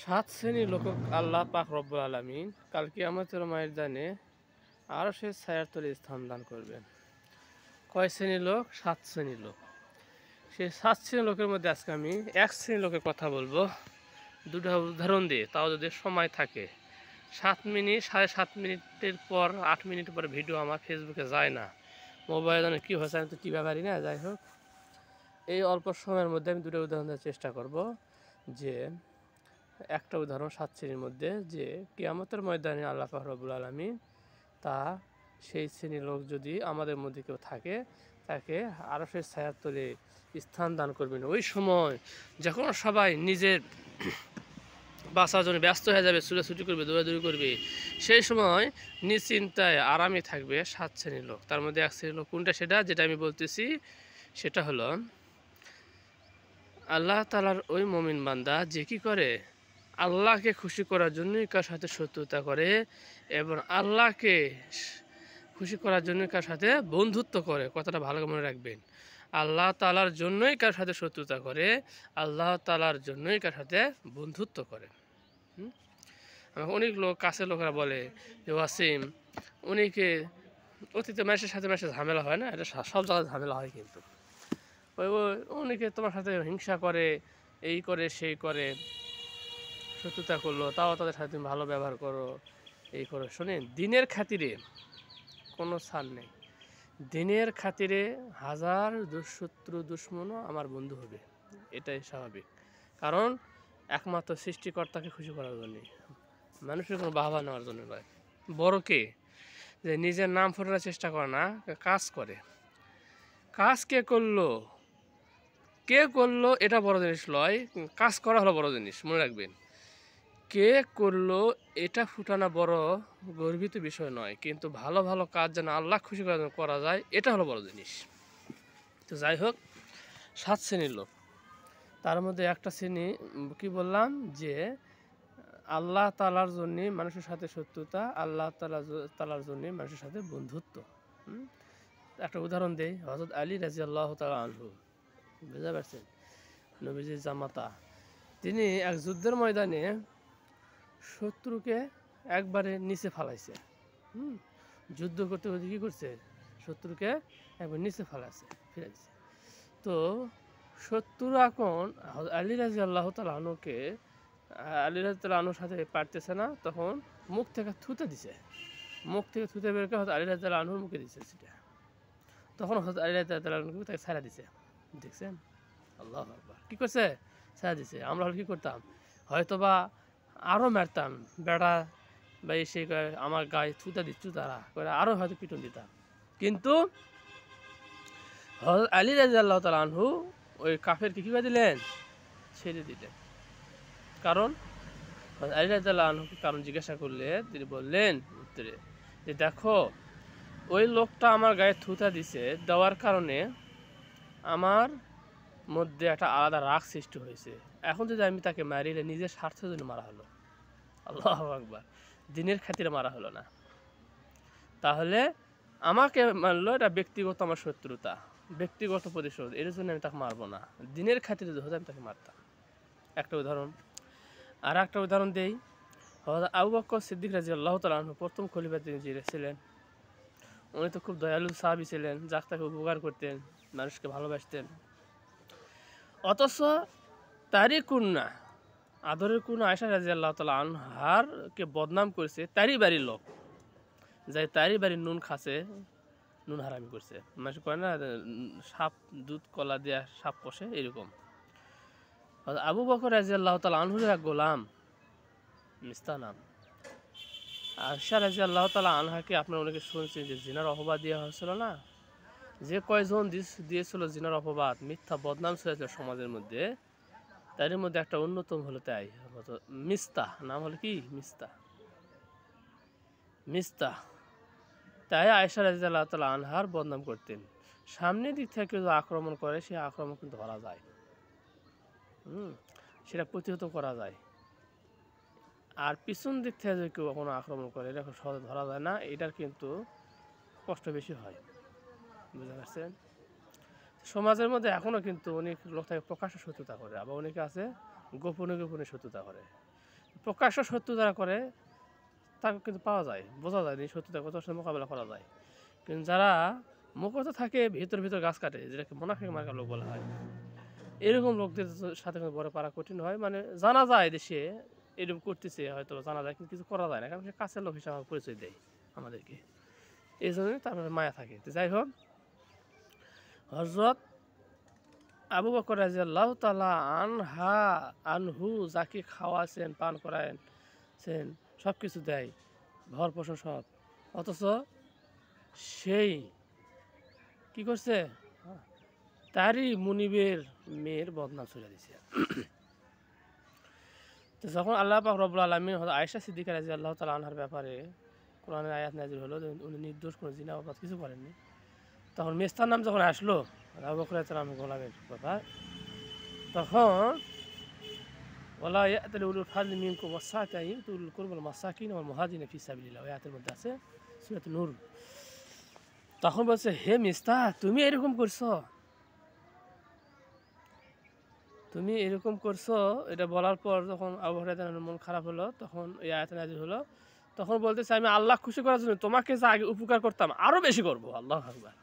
সাত শ্রেণীর লোক আল্লাহ পাক রব্বুল আলামিন কাল কিয়ামতের ময়দানে আরো সে ছায়ার তলে স্থান দান করবেন। কয় শ্রেণীর লোক? সাত শ্রেণীর লোক। সেই সাত শ্রেণীর লোকের মধ্যে আজকে আমি এক শ্রেণীর লোকের কথা বলবো, দুটো উদাহরণ দিয়ে, তাও যদি সময় থাকে। 7 মিনিট, 7.5 মিনিটের পর 8 মিনিট পর ভিডিও আমার ফেসবুকে যায় না, মোবাইলে কী হয়েছে আমি তো টিপা পারি না। যাই হোক, এই অল্প সময়ের মধ্যে আমি দুটো উদাহরণ দেওয়ার চেষ্টা করব। যে একটা উদাহরণ 7 শ্রেণীর মধ্যে, যে কিয়ামতের ময়দানে আল্লাহ পাক রব্বুল আলামিন তা সেই শ্রেণীর লোক যদি আমাদের মধ্যে কেউ থাকে, তাকে আরশের ছায়ার তলে স্থান দান করবেন। ওই সময় যখন সবাই নিজের বাঁচার জন্য ব্যস্ত হয়ে যাবে, ছুটাছুটি করবে, দৌড়াদৌড়ি করবে, সেই সময় নিশ্চিন্তায় আরামে থাকবে 7 শ্রেণীর লোক। তার মধ্যে এক শ্রেণীর লোক কোনটা? সেটা যেটা আমি বলতেছি সেটা হলো আল্লাহ তাআলার ওই মুমিন বান্দা যে কি করে, আল্লাহকে খুশি করার জন্যই কার সাথে শত্রুতা করে এবং আল্লাহকে খুশি করার জন্য কার সাথে বন্ধুত্ব করে। কথাটা ভালো মনে রাখবেন। আল্লাহ তাআলার জন্যই কার সাথে শত্রুতা করে, আল্লাহ তাআলার জন্যই কার সাথে বন্ধুত্ব করে। অনেক লোক, কাছের লোকেরা বলে যে ওয়াসিম, উনিকে অতীতে মানুষের সাথে মানুষের ঝামেলা হয় না, এটা সব জায়গায় ঝামেলা হয়, কিন্তু ওই অনেকে তোমার সাথে হিংসা করে, এই করে সেই করে, শত্রুতা করলো, তাও তাদের সাথে তুমি ভালো ব্যবহার করো, এই করো। শোনেন, দিনের খাতিরে কোনো ছাড় নেই। দিনের খাতিরে হাজার দুঃশত্রু দুশ্মনও আমার বন্ধু হবে, এটাই স্বাভাবিক। কারণ একমাত্র সৃষ্টিকর্তাকে খুশি করার জন্যই, মানুষের কোনো বাহবা নেওয়ার জন্য নয়। বড়কে যে নিজের নাম ফোটানোর চেষ্টা করে না, কাজ করে। কাজ কে করলো, কে করলো এটা বড় জিনিস নয়, কাজ করা হলো বড় জিনিস, মনে রাখবেন। কে করলো এটা ফুটানো বড় গর্বিত বিষয় নয়, কিন্তু ভালো ভালো কাজ যেন আল্লাহ খুশি করা যায়, এটা হলো বড় জিনিস। তো যাই হোক, 7 শ্রেণীর লোক, তার মধ্যে একটা শ্রেণী কি বললাম, যে আল্লাহ তাআলার জন্যে মানুষের সাথে শত্রুতা, আল্লাহ তাআলার জন্যে মানুষের সাথে বন্ধুত্ব। একটা উদাহরণ দেই, হযরত আলী রাদিয়াল্লাহু তাআলা আনহু, বুঝতে পারছেন, নবীজির জামাতা। তিনি এক যুদ্ধের ময়দানে শত্রুকে একবারে নিচে ফালাইছে। যুদ্ধ করতে করতে কী করছে, শত্রুকে একবার নিচে ফালাইছে, ফিরে দিচ্ছে। তো শত্রু এখন আলী রাদিয়াল্লাহু তাআলা আনহুকে, আলী রাদিয়াল্লাহু আনহুর সাথে পারতেছে না, তখন মুখ থেকে থুতে দিছে, মুখ থেকে থুতে বের করে হয়তো আলী রাদিয়াল্লাহু আনহুর মুখে দিচ্ছে সেটা। তখন হয়তো আলী রাদিয়াল্লাহু আনহু তাকে ছাড়া দিছে। দেখছেন, আল্লাহু আকবার, কী করছে, ছাড়া দিছে। আমরা হলে কী করতাম, হয়তো বা আরও মারতাম, বেড়া বা এসে আমার গায়ে থুতা দিচ্ছু তারা করে, আরও হয়তো পিটন দিতাম। কিন্তু হযরত আলী রাদিয়াল্লাহু তাআলা আনহু ওই কাফেরকে কী করে দিলেন, ছেড়ে দিলেন। কারণ হযরত আলী রাদিয়াল্লাহু আনহুকে কারণ জিজ্ঞাসা করলে তিনি বললেন উত্তরে যে, দেখো, ওই লোকটা আমার গায়ে থুতা দিছে, দেওয়ার কারণে আমার মধ্যে একটা আলাদা রাগ সৃষ্টি হয়েছে। এখন যদি আমি তাকে মারিলে নিজের স্বার্থের জন্য মারা হলো, আল্লাহু আকবার, দিনের খাতিরে মারা হলো না। তাহলে আমাকে মারলো, এটা ব্যক্তিগত আমার শত্রুতা, ব্যক্তিগত প্রতিশোধ, এর জন্য আমি তাকে মারবো না। দিনের খাতিরে যদি হতো আমি তাকে মারতাম। একটা উদাহরণ। আর একটা উদাহরণ দেই, হযরত আবু বকর সিদ্দিক রাদিয়াল্লাহু তাআলা আনহু প্রথম খলিফা তিনি যিনি ছিলেন, উনি তো খুব দয়ালু সাহাবী ছিলেন, যাক তাকে উপকার করতেন, মানুষকে ভালোবাসতেন। অথচ তারই কন্যা, আদরের কন্যা আয়েশা রাদিয়াল্লাহু তাআলা আনহার কে বদনাম করেছে তারই বাড়ির লোক, যাই তারই বাড়ির নুন খাচ্ছে, নুন হারামি করছে। মানুষ কয় না, সাপ দুধ কলা দেয়া সাপ কষে, এরকম। আবু বকর রাদিয়াল্লাহু তাআলা আনহুর এক গোলাম, মিস্তা নাম, আয়েশা রাদিয়াল্লাহু তাআলা আনহাকে আপনারা অনেকে শুনছেন যে জিনার অপবাদ দেওয়া হয়েছিল না, যে কয়জন দিয়েছিল জিনার অপবাদ, মিথ্যা বদনাম ছড়িয়েছিল সমাজের মধ্যে, তার মধ্যে একটা অন্যতম হলো তাই মিস্তা, নাম হলো কি, মিস্তা। তাই আয়েশা রাদিয়াল্লাহু তাআলা আনহার বদনাম করতেন। সামনের দিক থেকে কেউ আক্রমণ করে, সে আক্রমণ কিন্তু ধরা যায়, সেটা প্রতিহত করা যায়। আর পিছন দিক থেকে যদি কেউ কোনো আক্রমণ করে, এটা সহজে ধরা যায় না, এটার কিন্তু কষ্ট বেশি হয়, বুঝতে পারছেন। সমাজের মধ্যে এখনও কিন্তু অনেক লোক থাকে প্রকাশ্যে শত্রুতা করে, আবার অনেকে আছে গোপনে গোপনে শত্রুতা করে। প্রকাশ্য শত্রু যারা করে তাকে কিন্তু পাওয়া যায়, বোঝা যায় এই শত্রুতা কত সাথে মোকাবেলা করা যায়। কিন্তু যারা মুখত থাকে ভিতর ভিতর গাছ কাটে, যেটাকে মুনাফিক মার্কা লোক বলা হয়, এরকম লোকদের সাথে কিন্তু বড় পারা কঠিন হয়। মানে জানা যায় দেশে এরকম করতেছে, হয়তো জানা যায়, কিন্তু কিছু করা যায় না, কারণ সে কাছের লোক হিসাবে পরিচয় দেয় আমাদেরকে, এই জন্যই তারপরে মায়া থাকে। তো যাই হোক, হযরত আবু বকর রাদিয়াল্লাহু তাআলা আনহু যাকে খাওয়াছেন, পান করাছেন, সব কিছু দেয়, ভর পোষণ সব, অথচ সেই কি করছে, তারই মুনিবের মেয়ের বদনাম ছড়িয়ে দিয়েছে। তো যখন আল্লাহ পাক রব্বুল আলামিন আয়েশা সিদ্দিকা রাদিয়াল্লাহু তাআলা আনহার ব্যাপারে কোরআনের আয়াত নাযিল হলো, উনি নির্দোষ, কোনো জিনা অপরাধ কিছু করেননি, তখন মেস্তার নাম যখন আসলো আবু বকর রাদিয়াল্লাহু গোলামের ব্যাপার, তখন ওয়ালা ইয়াতালি উলুল ফাজলি মিনকুম ওয়াসসাআতি আন ইউতুল কুরবা ওয়াল মাসাকিন ওয়াল মুহাজিরিন ফি সাবিলিল্লাহ, এই আয়াতের মধ্যে আছে, সূরা নূর। তখন বলছে, হে মিস্তা, তুমি এরকম করছো, তুমি এরকম করছো। এটা বলার পর যখন আবু বকর রাদিয়াল্লাহু আনহুর মন খারাপ হলো, তখন এই আয়াত নাযিল হলো। তখন বলতেছে, আমি আল্লাহ খুশি করার জন্য তোমাকে যা আগে উপকার করতাম আরো বেশি করব। আল্লাহু আকবার।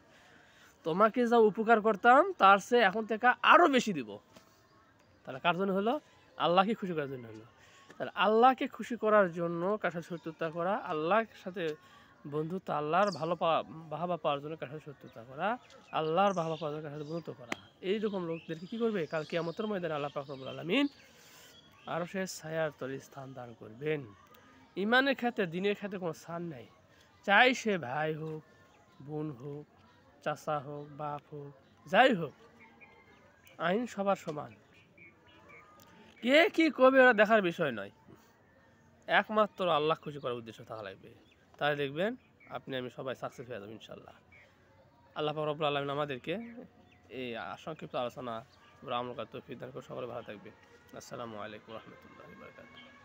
তোমাকে যা উপকার করতাম তার চেয়ে এখন থেকে আরো বেশি দিব। তাহলে কার জন্য হলো? আল্লাহকে খুশি করার জন্য হলো। তাহলে আল্লাহকে খুশি করার জন্য কার সাথে শত্রুতা করা, আল্লাহর সাথে বন্ধুত্ব, আল্লাহর ভালো পাওয়া, বাহাবা পাওয়ার জন্য কার সাথে শত্রুতা করা, আল্লাহর বাহাবা পাওয়ার জন্য কার সাথে বন্ধুত্ব করা, এইরকম লোকদেরকে কি করবে? কাল কিয়ামতের ময়দানে আল্লাহ পাক রব্বুল আলামিন আরশের ছায়ার তলে স্থান দান করবেন। ইমানের ক্ষেত্রে, দিনের ক্ষেত্রে কোনো স্থান নেই, চাই সে ভাই হোক, বোন হোক, চাচা হোক, বাপ হোক, যাই হোক, আইন সবার সমান। কে কি করবে ওরা দেখার বিষয় নয়, একমাত্র আল্লাহ খুশি করার উদ্দেশ্য থাকা লাগবে, তাহলে দেখবেন আপনি আমি সবাই সাকসেস হয়ে যাবো ইনশাল্লাহ। আল্লাহ পাক রব্বুল আলামিন আমাদেরকে এই সংক্ষিপ্ত আলোচনা আমল করার তৌফিক দান করে। সকলে ভালো থাকবে। আসসালামু আলাইকুম ওয়া রাহমাতুল্লাহি ওয়া বারাকাতুহু।